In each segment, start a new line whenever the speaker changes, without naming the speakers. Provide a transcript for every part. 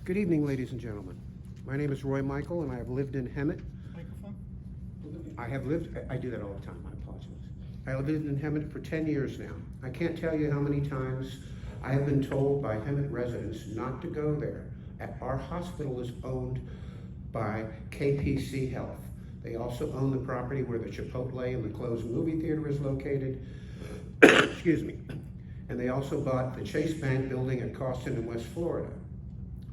Good evening, ladies and gentlemen. My name is Roy Michael, and I have lived in Hemet.
Microphone?
I do that all the time, I apologize. I have lived in Hemet for 10 years now. I can't tell you how many times I have been told by Hemet residents not to go there. Our hospital is owned by KPC Health. They also own the property where the Chipotle and the closed movie theater is located. Excuse me. And they also bought the Chase Bank building at Costin in West Florida.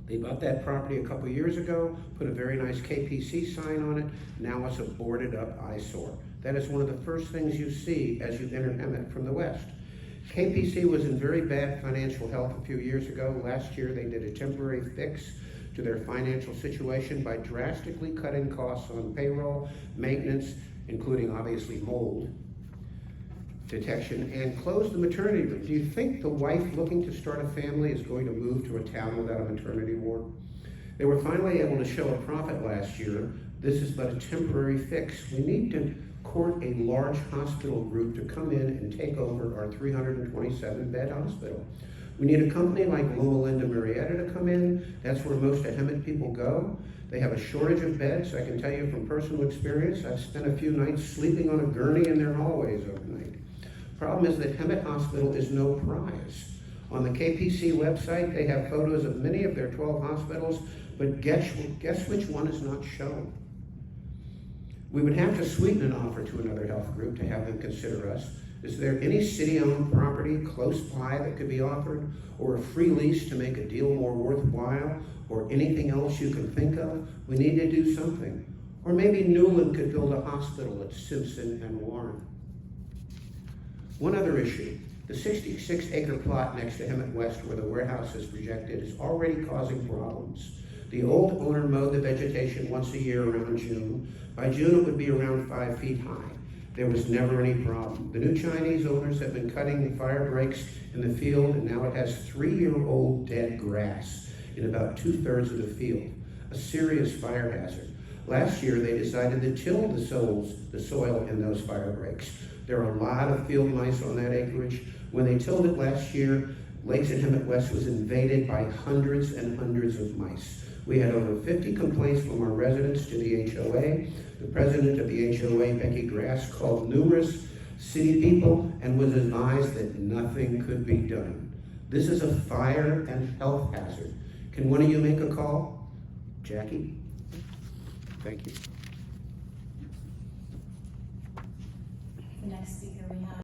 They bought that property a couple years ago, put a very nice KPC sign on it. Now it's a boarded up eyesore. That is one of the first things you see as you enter Hemet from the west. KPC was in very bad financial health a few years ago. Last year they did a temporary fix to their financial situation by drastically cutting costs on payroll, maintenance, including obviously mold detection, and closed the maternity room. Do you think the wife looking to start a family is going to move to a town without a maternity ward? They were finally able to show a profit last year. This is but a temporary fix. We need to court a large hospital group to come in and take over our 327-bed hospital. We need a company like Loma Linda Marietta to come in. That's where most of Hemet people go. They have a shortage of beds. I can tell you from personal experience, I've spent a few nights sleeping on a gurney in their hallways overnight. Problem is that Hemet Hospital is no prize. On the KPC website, they have photos of many of their 12 hospitals, but guess which one is not shown? We would have to sweeten an offer to another health group to have them consider us. Is there any city-owned property close by that could be offered, or a free lease to make a deal more worthwhile, or anything else you can think of? We need to do something. Or maybe Newland could build a hospital at Simpson and Warren. One other issue, the 66-acre plot next to Hemet West where the warehouse is projected is already causing problems. The old owner mowed the vegetation once a year around June. By June it would be around 5 feet high. There was never any problem. The new Chinese owners have been cutting the fire breaks in the field, and now it has 3-year-old dead grass in about 2/3 of the field, a serious fire hazard. Last year they decided to till the soil in those fire breaks. There are a lot of field mice on that acreage. When they tilled it last year, Lakes in Hemet West was invaded by hundreds and hundreds of mice. We had over 50 complaints from our residents to the HOA. The president of the HOA, Becky Grass, called numerous city people and was advised that nothing could be done. This is a fire and health hazard. Can one of you make a call? Jackie? Thank you.
The next speaker we have